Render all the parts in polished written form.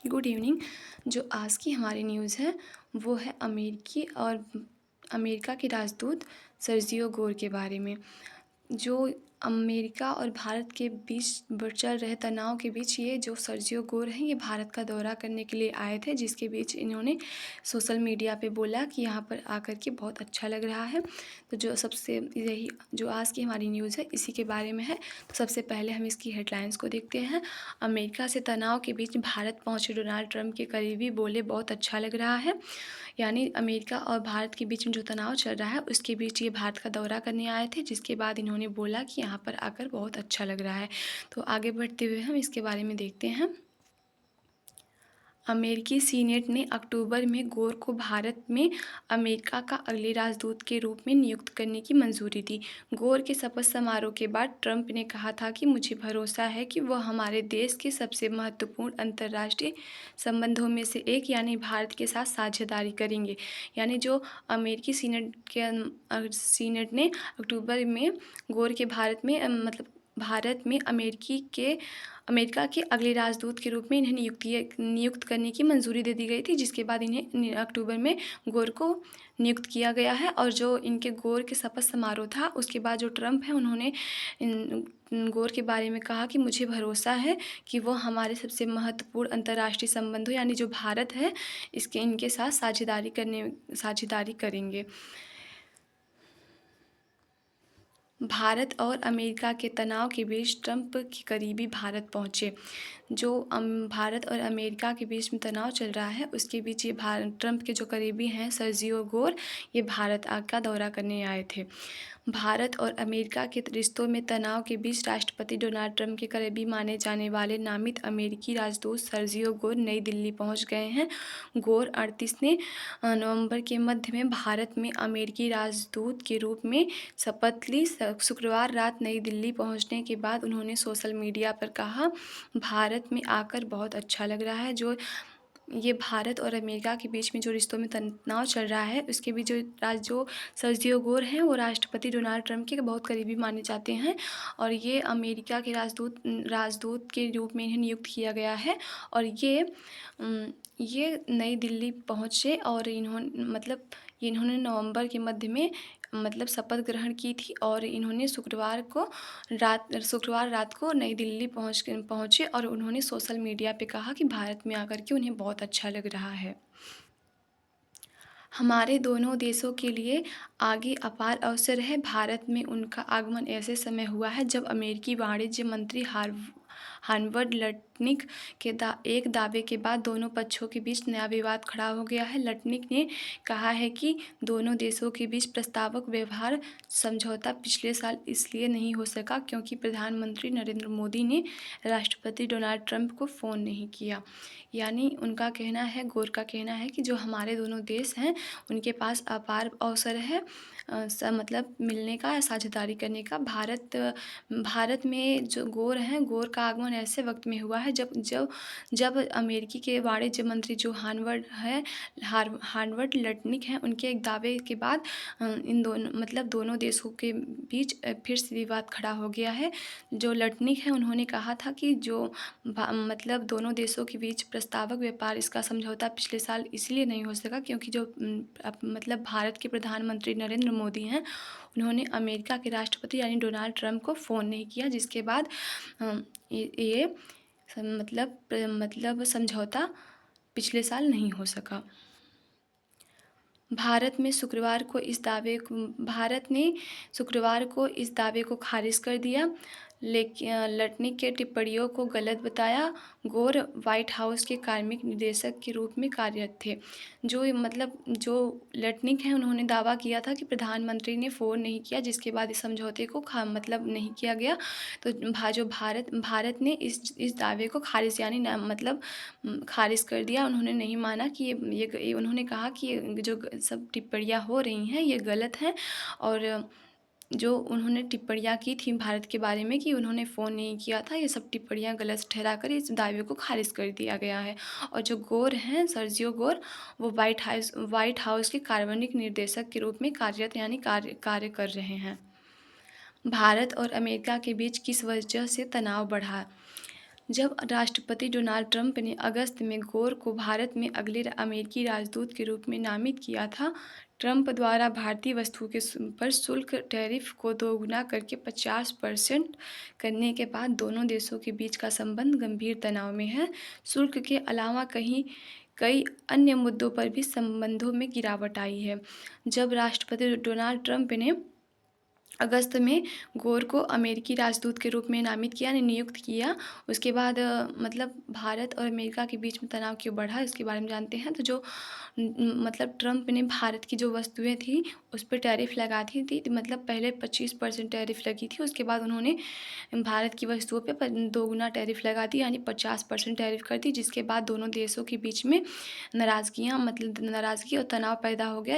Good evening. जो आज की हमारी न्यूज़ है वो है अमेरिका के राजदूत सर्जियो गोर के बारे में। जो अमेरिका और भारत के बीच चल रहे तनाव के बीच ये जो सर्जियो गोर हैं ये भारत का दौरा करने के लिए आए थे, जिसके बीच इन्होंने सोशल मीडिया पे बोला कि यहाँ पर आकर के बहुत अच्छा लग रहा है। तो जो सबसे यही जो आज की हमारी न्यूज़ है इसी के बारे में है। तो सबसे पहले हम इसकी हेडलाइंस को देखते हैं। अमेरिका से तनाव के बीच भारत पहुंचे डोनाल्ड ट्रंप के करीबी बोले बहुत अच्छा लग रहा है। यानी अमेरिका और भारत के बीच में जो तनाव चल रहा है उसके बीच ये भारत का दौरा करने आए थे, जिसके बाद इन्होंने बोला कि यहाँ पर आकर बहुत अच्छा लग रहा है। तो आगे बढ़ते हुए हम इसके बारे में देखते हैं। अमेरिकी सीनेट ने अक्टूबर में गोर को भारत में अमेरिका का अगले राजदूत के रूप में नियुक्त करने की मंजूरी दी। गोर के शपथ समारोह के बाद ट्रंप ने कहा था कि मुझे भरोसा है कि वह हमारे देश के सबसे महत्वपूर्ण अंतर्राष्ट्रीय संबंधों में से एक यानी भारत के साथ साझेदारी करेंगे। यानी जो अमेरिकी सीनेट ने अक्टूबर में गोर के भारत में अमेरिका के अगले राजदूत के रूप में इन्हें नियुक्त करने की मंजूरी दे दी गई थी, जिसके बाद इन्हें अक्टूबर में गोर को नियुक्त किया गया है। और जो इनके गोर के शपथ समारोह था उसके बाद जो ट्रंप है उन्होंने गोर के बारे में कहा कि मुझे भरोसा है कि वो हमारे सबसे महत्वपूर्ण अंतर्राष्ट्रीय संबंधों यानी जो भारत है इनके साथ साझेदारी करेंगे। भारत और अमेरिका के तनाव के बीच ट्रंप के करीबी भारत पहुंचे। जो भारत और अमेरिका के बीच में तनाव चल रहा है उसके बीच ये ट्रंप के जो करीबी हैं सर्जियो गोर ये भारत का दौरा करने आए थे। भारत और अमेरिका के रिश्तों में तनाव के बीच राष्ट्रपति डोनाल्ड ट्रंप के करीबी माने जाने वाले नामित अमेरिकी राजदूत सर्जियो गोर नई दिल्ली पहुंच गए हैं। गोर 38 ने नवंबर के मध्य में भारत में अमेरिकी राजदूत के रूप में शपथ ली। शुक्रवार रात नई दिल्ली पहुंचने के बाद उन्होंने सोशल मीडिया पर कहा, भारत में आकर बहुत अच्छा लग रहा है। जो ये भारत और अमेरिका के बीच में जो रिश्तों में तनाव चल रहा है उसके बीच जो सर्जियो गोर हैं वो राष्ट्रपति डोनाल्ड ट्रंप के बहुत करीबी माने जाते हैं और ये अमेरिका के राजदूत के रूप में इन्हें नियुक्त किया गया है। और ये नई दिल्ली पहुँचे और इन्होंने नवंबर के मध्य में शपथ ग्रहण की थी और इन्होंने शुक्रवार रात को नई दिल्ली पहुँचे और उन्होंने सोशल मीडिया पे कहा कि भारत में आकर के उन्हें बहुत अच्छा लग रहा है। हमारे दोनों देशों के लिए आगे अपार अवसर है। भारत में उनका आगमन ऐसे समय हुआ है जब अमेरिकी वाणिज्य मंत्री हार्वर्ड लटनिक के एक दावे के बाद दोनों पक्षों के बीच नया विवाद खड़ा हो गया है। लटनिक ने कहा है कि दोनों देशों के बीच प्रस्तावक व्यवहार समझौता पिछले साल इसलिए नहीं हो सका क्योंकि प्रधानमंत्री नरेंद्र मोदी ने राष्ट्रपति डोनाल्ड ट्रंप को फ़ोन नहीं किया। यानी गोर का कहना है कि जो हमारे दोनों देश हैं उनके पास अपार अवसर है मिलने का, साझेदारी करने का। भारत में जो गोर हैं, गोर का आगमन ऐसे वक्त में हुआ है जब अमेरिकी के वाणिज्य मंत्री जो हार्वर्ड लटनिक हैं उनके एक दावे के बाद इन दोनों देशों के बीच फिर से विवाद खड़ा हो गया है। जो लटनिक हैं उन्होंने कहा था कि दोनों देशों के बीच प्रस्तावक व्यापार इसका समझौता पिछले साल इसलिए नहीं हो सका क्योंकि भारत के प्रधानमंत्री नरेंद्र मोदी हैं उन्होंने अमेरिका के राष्ट्रपति यानी डोनाल्ड ट्रंप को फ़ोन नहीं किया, जिसके बाद ये समझौता पिछले साल नहीं हो सका। भारत ने शुक्रवार को इस दावे को खारिज कर दिया, लेकिन लटनिक के टिप्पणियों को गलत बताया। गोर व्हाइट हाउस के कार्मिक निदेशक के रूप में कार्यरत थे। जो लटनिक हैं उन्होंने दावा किया था कि प्रधानमंत्री ने फ़ोन नहीं किया, जिसके बाद इस समझौते को नहीं किया गया। तो भारत ने इस दावे को खारिज कर दिया। उन्होंने नहीं माना कि ये उन्होंने कहा कि ये जो सब टिप्पणियाँ हो रही हैं ये गलत हैं और जो उन्होंने टिप्पणियाँ की थी भारत के बारे में कि उन्होंने फ़ोन नहीं किया था, ये सब टिप्पणियाँ गलत ठहराकर इस दावे को खारिज कर दिया गया है। और जो गोर हैं सर्जियो गोर वो व्हाइट हाउस के कार्मिक निदेशक के रूप में कार्य कर रहे हैं। भारत और अमेरिका के बीच किस वजह से तनाव बढ़ा? जब राष्ट्रपति डोनाल्ड ट्रंप ने अगस्त में गोर को भारत में अगले अमेरिकी राजदूत के रूप में नामित किया था, ट्रंप द्वारा भारतीय वस्तुओं के पर शुल्क टैरिफ को दोगुना करके 50% करने के बाद दोनों देशों के बीच का संबंध गंभीर तनाव में है। शुल्क के अलावा कई अन्य मुद्दों पर भी संबंधों में गिरावट आई है। जब राष्ट्रपति डोनाल्ड ट्रंप ने अगस्त में गोर को अमेरिकी राजदूत के रूप में नामित किया, नियुक्त किया, उसके बाद मतलब भारत और अमेरिका के बीच में तनाव क्यों बढ़ा इसके बारे में जानते हैं। तो जो मतलब ट्रंप ने भारत की जो वस्तुएं थी उस पर टैरिफ लगा दी थी, मतलब पहले 25% टैरिफ लगी थी, उसके बाद उन्होंने भारत की वस्तुओं पे दोगुना टैरिफ लगा दी, यानी 50% टैरिफ कर दी, जिसके बाद दोनों देशों के बीच में नाराज़गी और तनाव पैदा हो गया।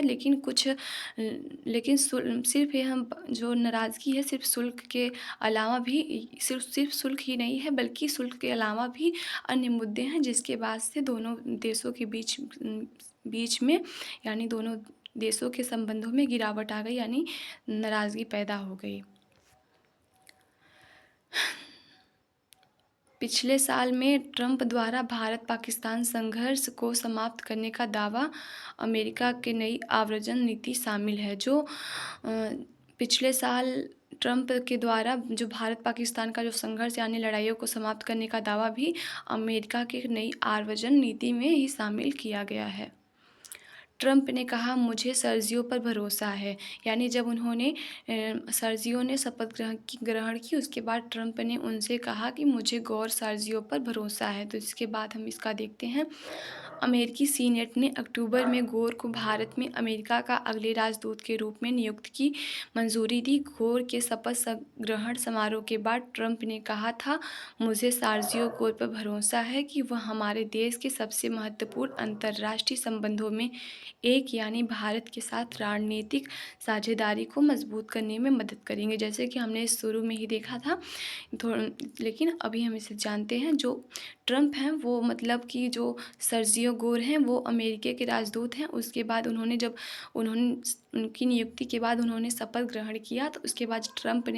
लेकिन सिर्फ ये हम जो नाराज़गी है सिर्फ शुल्क के अलावा भी सिर्फ शुल्क ही नहीं है, बल्कि शुल्क के अलावा भी अन्य मुद्दे हैं, जिसके बाद से दोनों देशों के बीच में यानी दोनों देशों के संबंधों में गिरावट आ गई, यानी नाराज़गी पैदा हो गई। पिछले साल में ट्रंप द्वारा भारत पाकिस्तान संघर्ष को समाप्त करने का दावा अमेरिका के नई आव्रजन नीति शामिल है। जो पिछले साल ट्रंप के द्वारा जो भारत पाकिस्तान का जो संघर्ष यानी लड़ाइयों को समाप्त करने का दावा भी अमेरिका की नई आव्रजन नीति में ही शामिल किया गया है। ट्रंप ने कहा, मुझे सर्जियो पर भरोसा है, यानी जब उन्होंने सर्जियो ने शपथ ग्रहण की उसके बाद ट्रंप ने उनसे कहा कि मुझे गौर सर्जियो पर भरोसा है। तो इसके बाद हम इसका देखते हैं। अमेरिकी सीनेट ने अक्टूबर में गोर को भारत में अमेरिका का अगले राजदूत के रूप में नियुक्त की मंजूरी दी। गोर के शपथ ग्रहण समारोह के बाद ट्रंप ने कहा था, मुझे सर्जियो गोर पर भरोसा है कि वह हमारे देश के सबसे महत्वपूर्ण अंतर्राष्ट्रीय संबंधों में एक यानी भारत के साथ रणनीतिक साझेदारी को मजबूत करने में मदद करेंगे। जैसे कि हमने शुरू में ही देखा था, लेकिन अभी हम इसे जानते हैं। जो ट्रंप हैं वो मतलब कि जो सर्जियो गोर हैं वो अमेरिका के राजदूत हैं। उसके बाद उन्होंने उनकी नियुक्ति के बाद उन्होंने शपथ ग्रहण किया, तो उसके बाद ट्रंप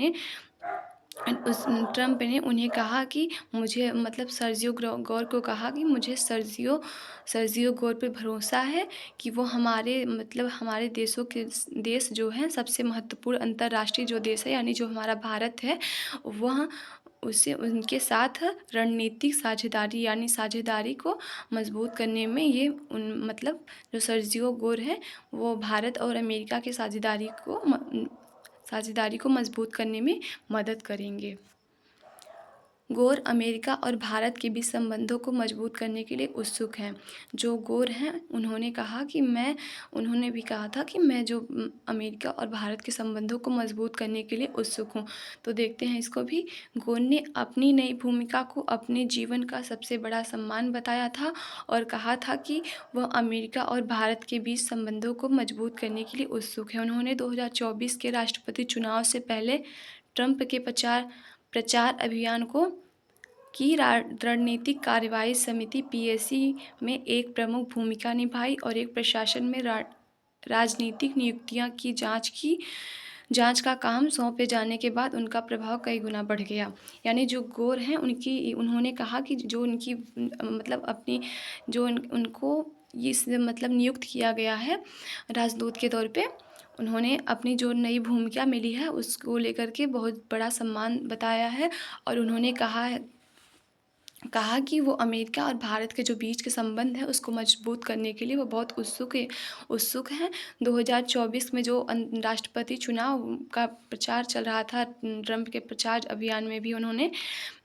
ने उन्हें कहा कि मुझे मतलब सर्जियो गोर को कहा कि मुझे सर्जियो गोर पर भरोसा है कि वो हमारे देश जो हैं सबसे महत्वपूर्ण अंतर्राष्ट्रीय जो देश है यानी जो हमारा भारत है, वह उनके साथ रणनीतिक साझेदारी यानी साझेदारी को मजबूत करने में जो सर्जियो गोर है वो भारत और अमेरिका की साझेदारी को मजबूत करने में मदद करेंगे। गोर अमेरिका और भारत के बीच संबंधों को मजबूत करने के लिए उत्सुक हैं। जो गोर हैं उन्होंने भी कहा था कि मैं जो अमेरिका और भारत के संबंधों को मजबूत करने के लिए उत्सुक हूँ। तो देखते हैं इसको भी। गोर ने अपनी नई भूमिका को अपने जीवन का सबसे बड़ा सम्मान बताया था और कहा था कि वह अमेरिका और भारत के बीच संबंधों को मजबूत करने के लिए उत्सुक है। उन्होंने 2024 के राष्ट्रपति चुनाव से पहले ट्रंप के प्रचार अभियान की रणनीतिक कार्रवाई समिति पीएसी में एक प्रमुख भूमिका निभाई और एक प्रशासन में राजनीतिक नियुक्तियां की जांच का काम सौंपे जाने के बाद उनका प्रभाव कई गुना बढ़ गया। यानी जो गोर हैं उन्होंने कहा कि जो उनकी उनको नियुक्त किया गया है राजदूत के तौर पे, उन्होंने अपनी जो नई भूमिका मिली है उसको लेकर के बहुत बड़ा सम्मान बताया है और उन्होंने कहा कि वो अमेरिका और भारत के जो बीच के संबंध है उसको मजबूत करने के लिए वो बहुत उत्सुक हैं। 2024 में जो राष्ट्रपति चुनाव का प्रचार चल रहा था, ट्रंप के प्रचार अभियान में भी उन्होंने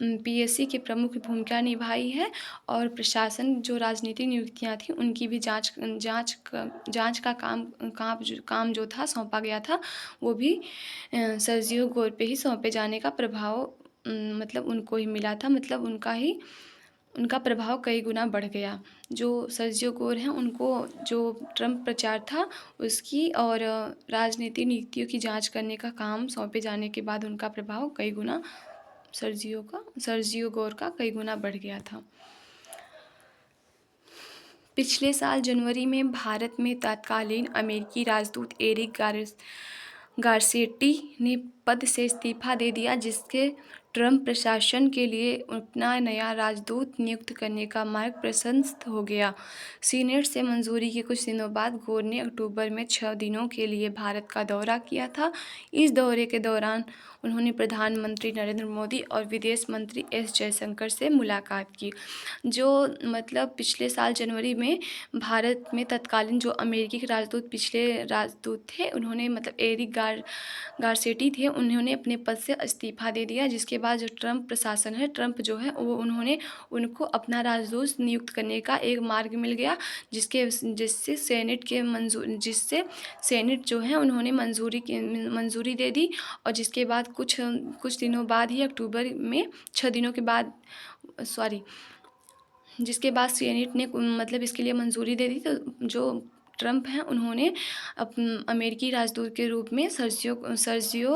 पीएससी की प्रमुख भूमिका निभाई है और प्रशासन जो राजनीतिक नियुक्तियां थी उनकी भी जांच का काम जो था सौंपा गया था, वो भी सर्जियो गोर पे ही सौंपे जाने का प्रभाव उनको ही मिला था। उनका प्रभाव कई गुना बढ़ गया। जो सर्जियो गोर हैं उनको जो ट्रंप प्रचार था उसकी और राजनीतिक नीतियों की जांच करने का काम सौंपे जाने के बाद उनका प्रभाव कई गुना सर्जियो गोर का कई गुना बढ़ गया था। पिछले साल जनवरी में भारत में तत्कालीन अमेरिकी राजदूत एरिक गारसेटी ने पद से इस्तीफा दे दिया, जिसके ट्रंप प्रशासन के लिए अपना नया राजदूत नियुक्त करने का मार्ग प्रशस्त हो गया। सीनेट से मंजूरी के कुछ दिनों बाद गौर ने अक्टूबर में 6 दिनों के लिए भारत का दौरा किया था। इस दौरे के दौरान उन्होंने प्रधानमंत्री नरेंद्र मोदी और विदेश मंत्री एस जयशंकर से मुलाकात की। जो मतलब पिछले साल जनवरी में भारत में तत्कालीन जो अमेरिकी के राजदूत पिछले राजदूत थे, उन्होंने मतलब एरिक गारसेटी थे, उन्होंने अपने पद से इस्तीफ़ा दे दिया। जिसके बाद जो ट्रंप प्रशासन है, ट्रंप जो है वो उन्होंने उनको अपना राजदूत नियुक्त करने का एक मार्ग मिल गया, जिससे सेनेट जो है उन्होंने मंजूरी दे दी। और जिसके बाद कुछ दिनों बाद ही अक्टूबर में 6 दिनों के बाद जिसके बाद सीनेट ने मतलब इसके लिए मंजूरी दे दी। तो जो ट्रंप हैं उन्होंने अमेरिकी राजदूत के रूप में सर्जियो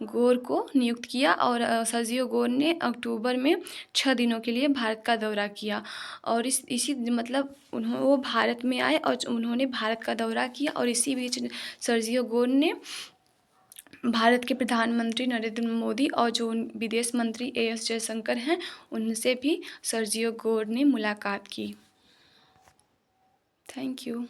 गोर को नियुक्त किया। और सर्जियो गोर ने अक्टूबर में 6 दिनों के लिए भारत का दौरा किया। और इसी मतलब वो भारत में आए और उन्होंने भारत का दौरा किया। और इसी बीच सर्जियो गोर ने भारत के प्रधानमंत्री नरेंद्र मोदी और जो विदेश मंत्री एस जयशंकर हैं, उनसे भी सर्जियो गोर ने मुलाकात की। Thank you.